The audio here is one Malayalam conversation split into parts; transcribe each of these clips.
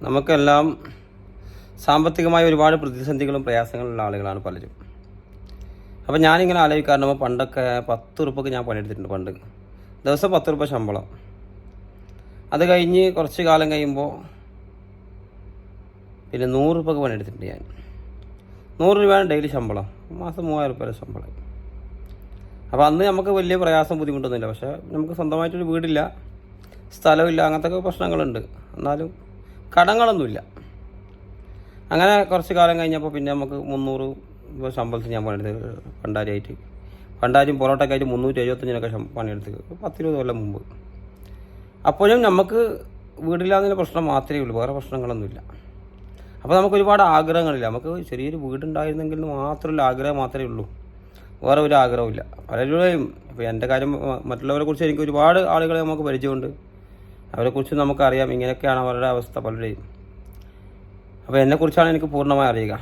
നമുക്കെല്ലാം സാമ്പത്തികമായ ഒരുപാട് പ്രതിസന്ധികളും പ്രയാസങ്ങളുള്ള ആളുകളാണ് പലരും. അപ്പോൾ ഞാനിങ്ങനെ ആലോചിക്കാറുണ്ട്, പണ്ടൊക്കെ 10 ഉറുപ്പിക്ക് ഞാൻ പണിയെടുത്തിട്ടുണ്ട്. പണ്ട് ദിവസം 10 ഉറുപ്പിക ശമ്പളം. അത് കഴിഞ്ഞ് കുറച്ച് കാലം കഴിയുമ്പോൾ പിന്നെ 100 ഉറുപ്പിക്ക് പണിയെടുത്തിട്ടുണ്ട് ഞാൻ. 100 രൂപയാണ് ഡെയിലി ശമ്പളം, മാസം 3000 രൂപ ശമ്പളം. അപ്പോൾ അന്ന് നമുക്ക് വലിയ പ്രയാസം ബുദ്ധിമുട്ടൊന്നുമില്ല. പക്ഷേ നമുക്ക് സ്വന്തമായിട്ടൊരു വീടില്ല, സ്ഥലമില്ല, അങ്ങനത്തെ പ്രശ്നങ്ങളുണ്ട്. എന്നാലും കടങ്ങളൊന്നുമില്ല. അങ്ങനെ കുറച്ച് കാലം കഴിഞ്ഞപ്പോൾ പിന്നെ നമുക്ക് 300 രൂപ ശമ്പളത്തിൽ ഞാൻ പണിയെടുത്ത് പണ്ടാരിയും പൊറോട്ടയൊക്കെ ആയിട്ട് 375 പണിയെടുത്ത് 10-20 കൊല്ലം മുമ്പ്. അപ്പോഴും നമുക്ക് വീടില്ലാന്നതിൻ്റെ പ്രശ്നം മാത്രമേ ഉള്ളൂ, വേറെ പ്രശ്നങ്ങളൊന്നുമില്ല. അപ്പോൾ നമുക്ക് ഒരുപാട് ആഗ്രഹങ്ങളില്ല. നമുക്ക് ചെറിയൊരു വീടുണ്ടായിരുന്നെങ്കിൽ മാത്രമുള്ള ആഗ്രഹം മാത്രമേ ഉള്ളൂ, വേറെ ഒരു ആഗ്രഹമില്ല. പലരുടെയും ഇപ്പോൾ എൻ്റെ കാര്യം, മറ്റുള്ളവരെ കുറിച്ച് എനിക്ക് ഒരുപാട് ആളുകളെ നമുക്ക് പരിചയമുണ്ട്. അവരെക്കുറിച്ച് നമുക്കറിയാം, ഇങ്ങനെയൊക്കെയാണ് അവരുടെ അവസ്ഥ പലരുടെയും. അപ്പോൾ എന്നെക്കുറിച്ചാണ് എനിക്ക് പൂർണ്ണമായി അറിയുക.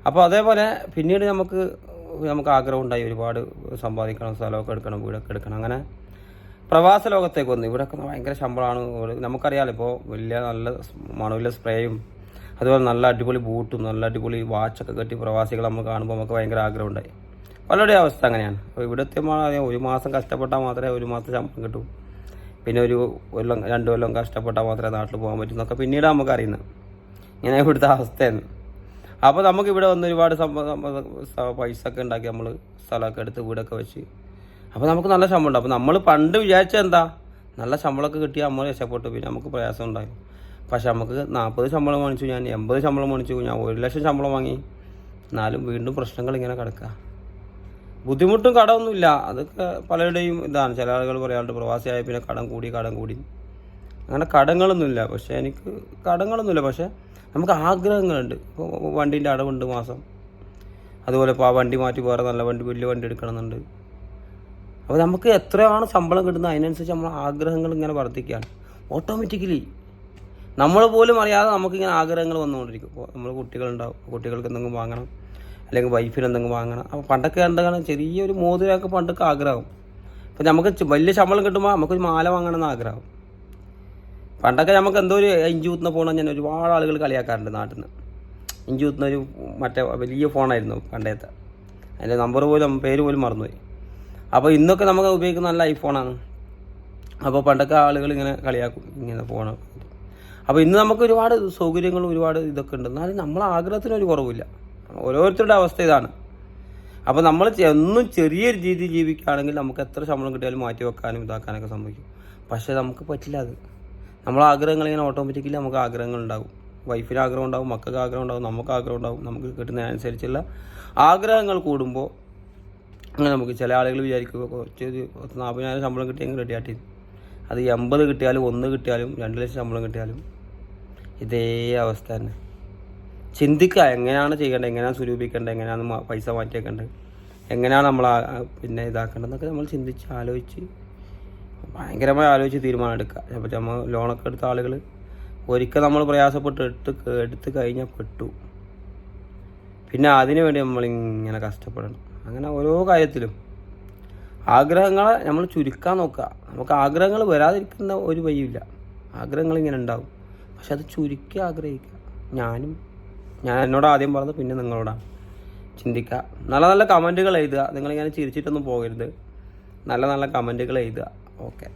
അപ്പോൾ അതേപോലെ പിന്നീട് നമുക്ക് ആഗ്രഹം ഉണ്ടായി, ഒരുപാട് സമ്പാദിക്കണം, സ്ഥലമൊക്കെ എടുക്കണം, വീടൊക്കെ എടുക്കണം. അങ്ങനെ പ്രവാസ ലോകത്തേക്ക് വന്നു. ഇവിടെയൊക്കെ ഭയങ്കര ശമ്പളമാണ്. നമുക്കറിയാമല്ലോ, ഇപ്പോൾ വലിയ നല്ല മണവില്ല സ്പ്രേയും അതുപോലെ നല്ല അടിപൊളി ബൂട്ടും നല്ല അടിപൊളി വാച്ചൊക്കെ കെട്ടി പ്രവാസികൾ നമ്മൾ കാണുമ്പോൾ നമുക്ക് ഭയങ്കര ആഗ്രഹം ഉണ്ടായി. പലരുടെയും അവസ്ഥ അങ്ങനെയാണ്. അപ്പോൾ ഇവിടെ എത്തിയപ്പോൾ ഒരു മാസം കഷ്ടപ്പെട്ടാൽ മാത്രമേ ഒരു മാസം ശമ്പളം കിട്ടൂ, പിന്നെ ഒരു കൊല്ലം 2 കൊല്ലം കഷ്ടപ്പെട്ടാൽ മാത്രമേ നാട്ടിൽ പോകാൻ പറ്റൂ എന്നൊക്കെ പിന്നീട് നമുക്ക് അറിയുന്നത്. ഇങ്ങനെ ഇവിടുത്തെ അവസ്ഥയാണ്. അപ്പോൾ നമുക്ക് ഇവിടെ വന്ന് ഒരുപാട് പൈസ ഒക്കെ ഉണ്ടാക്കി നമ്മൾ സ്ഥലമൊക്കെ എടുത്ത് വീടൊക്കെ വെച്ച്, അപ്പോൾ നമുക്ക് നല്ല ശമ്പളം ഉണ്ട്. അപ്പോൾ നമ്മൾ പണ്ട് വിചാരിച്ചത് എന്താ, നല്ല ശമ്പളമൊക്കെ കിട്ടിയാൽ നമ്മൾ രക്ഷപ്പെട്ടു, പിന്നെ നമുക്ക് പ്രയാസം ഉണ്ടായി. പക്ഷെ നമുക്ക് 40 ശമ്പളം മേടിച്ചു, ഞാൻ 80 ശമ്പളം മേടിച്ചു, ഞാൻ 1 ലക്ഷം ശമ്പളം വാങ്ങി. എന്നാലും വീണ്ടും പ്രശ്നങ്ങൾ ഇങ്ങനെ കിടക്കുക. ബുദ്ധിമുട്ടും കടമൊന്നുമില്ല, അതൊക്കെ പലരുടെയും ഇതാണ്. ചില ആളുകൾ പറയാറുണ്ട് പ്രവാസിയായ പിന്നെ കടം കൂടി. അങ്ങനെ കടങ്ങളൊന്നുമില്ല. പക്ഷേ എനിക്ക് കടങ്ങളൊന്നുമില്ല, പക്ഷേ നമുക്ക് ആഗ്രഹങ്ങളുണ്ട്. ഇപ്പോൾ വണ്ടീൻ്റെ അടവുണ്ട് മാസം, അതുപോലെ ഇപ്പോൾ ആ വണ്ടി മാറ്റി വേറെ നല്ല വലിയ വണ്ടി എടുക്കണമെന്നുണ്ട്. അപ്പോൾ നമുക്ക് എത്രയാണ് ശമ്പളം കിട്ടുന്നത് അതിനനുസരിച്ച് നമ്മൾ ആഗ്രഹങ്ങൾ ഇങ്ങനെ വർദ്ധിക്കുകയാണ് ഓട്ടോമാറ്റിക്കലി. നമ്മൾ പോലും അറിയാതെ നമുക്കിങ്ങനെ ആഗ്രഹങ്ങൾ വന്നുകൊണ്ടിരിക്കും. ഇപ്പോൾ നമ്മൾ കുട്ടികളുണ്ടാവും, കുട്ടികൾക്ക് എന്തെങ്കിലും വാങ്ങണം, അല്ലെങ്കിൽ വൈഫിന് എന്തെങ്കിലും വാങ്ങണം. അപ്പോൾ പണ്ടൊക്കെ എന്താണ്, ചെറിയൊരു മോതിരമൊക്കെ പണ്ടൊക്കെ ആഗ്രഹം. അപ്പോൾ നമുക്ക് വലിയ ശമ്പളം കിട്ടുമ്പോൾ നമുക്കൊരു മാല വാങ്ങണമെന്ന് ആഗ്രഹം. പണ്ടൊക്കെ നമുക്ക് എന്തോ ഒരു ഇഞ്ചി കുത്തുന്ന ഫോൺ ഞാൻ ഒരുപാട് ആളുകൾ കളിയാക്കാറുണ്ട് നാട്ടിൽ നിന്ന്. ഇഞ്ചി കുത്തുന്നൊരു മറ്റേ വലിയ ഫോണായിരുന്നു പണ്ടത്തെ, അതിൻ്റെ നമ്പർ പോലും പേര് പോലും മറന്നുപോയി. അപ്പോൾ ഇന്നൊക്കെ നമുക്ക് ഉപയോഗിക്കുന്ന നല്ല ഐഫോണാണ്. അപ്പോൾ പണ്ടൊക്കെ ആളുകൾ ഇങ്ങനെ കളിയാക്കും ഇങ്ങനെ ഫോൺ. അപ്പോൾ ഇന്ന് നമുക്ക് ഒരുപാട് സൗകര്യങ്ങളും ഒരുപാട് ഇതൊക്കെ ഉണ്ട്, എന്നാലും നമ്മളെ ആഗ്രഹത്തിനൊരു കുറവില്ല. ഓരോരുത്തരുടെ അവസ്ഥ ഇതാണ്. അപ്പോൾ നമ്മൾ ഒന്നും ചെറിയൊരു രീതിയിൽ ജീവിക്കുകയാണെങ്കിൽ നമുക്ക് എത്ര ശമ്പളം കിട്ടിയാലും മാറ്റി വെക്കാനും ഇതാക്കാനൊക്കെ സംഭവിക്കും. പക്ഷേ നമുക്ക് പറ്റില്ല. അത് നമ്മളെ ആഗ്രഹങ്ങൾ ഇങ്ങനെ ഓട്ടോമാറ്റിക്കലി നമുക്ക് ആഗ്രഹങ്ങൾ ഉണ്ടാകും. വൈഫിന് ആഗ്രഹം ഉണ്ടാകും, മക്കൾക്ക് ആഗ്രഹം ഉണ്ടാകും, നമുക്ക് ആഗ്രഹം ഉണ്ടാകും. നമുക്ക് കിട്ടുന്നതിനനുസരിച്ചുള്ള ആഗ്രഹങ്ങൾ കൂടുമ്പോൾ അങ്ങനെ നമുക്ക് ചില ആളുകൾ വിചാരിക്കുക കുറച്ച് 40,000 ശമ്പളം കിട്ടിയെങ്കിൽ റെഡിയാട്ടി, അത് 80 കിട്ടിയാലും 1 കിട്ടിയാലും 2 ലക്ഷം ശമ്പളം കിട്ടിയാലും ഇതേ അവസ്ഥ തന്നെ. ചിന്തിക്കുക, എങ്ങനെയാണ് ചെയ്യേണ്ടത്, എങ്ങനെയാണ് സ്വരൂപിക്കേണ്ടത്, എങ്ങനെയാണ് പൈസ മാറ്റിയേക്കേണ്ടത്, എങ്ങനെയാണ് നമ്മൾ പിന്നെ ഇതാക്കേണ്ടതെന്നൊക്കെ നമ്മൾ ചിന്തിച്ച് ആലോചിച്ച് ഭയങ്കരമായി ആലോചിച്ച് തീരുമാനം എടുക്കുക. അപ്പോൾ നമ്മൾ ലോണൊക്കെ എടുത്ത ആളുകൾ ഒരിക്കൽ നമ്മൾ പ്രയാസപ്പെട്ട് എടുത്ത് കഴിഞ്ഞാൽ പെട്ടു. പിന്നെ അതിനു വേണ്ടി നമ്മളിങ്ങനെ കഷ്ടപ്പെടണം. അങ്ങനെ ഓരോ കാര്യത്തിലും ആഗ്രഹങ്ങളെ നമ്മൾ ചുരുക്കാൻ നോക്കുക. നമുക്ക് ആഗ്രഹങ്ങൾ വരാതിരിക്കുന്ന ഒരു വഴിയില്ല. ആഗ്രഹങ്ങൾ ഇങ്ങനെ ഉണ്ടാവും, പക്ഷെ അത് ചുരുക്കി ആഗ്രഹിക്കുക. ഞാൻ എന്നോട് ആദ്യം പറഞ്ഞത്, പിന്നെ നിങ്ങളോടാണ്. ചിന്തിക്കുക, നല്ല നല്ല കമൻറ്റുകൾ എഴുതുക. നിങ്ങളിങ്ങനെ ചിരിച്ചിട്ടൊന്നും പോകരുത്, നല്ല നല്ല കമൻറ്റുകൾ എഴുതുക. ഓക്കെ.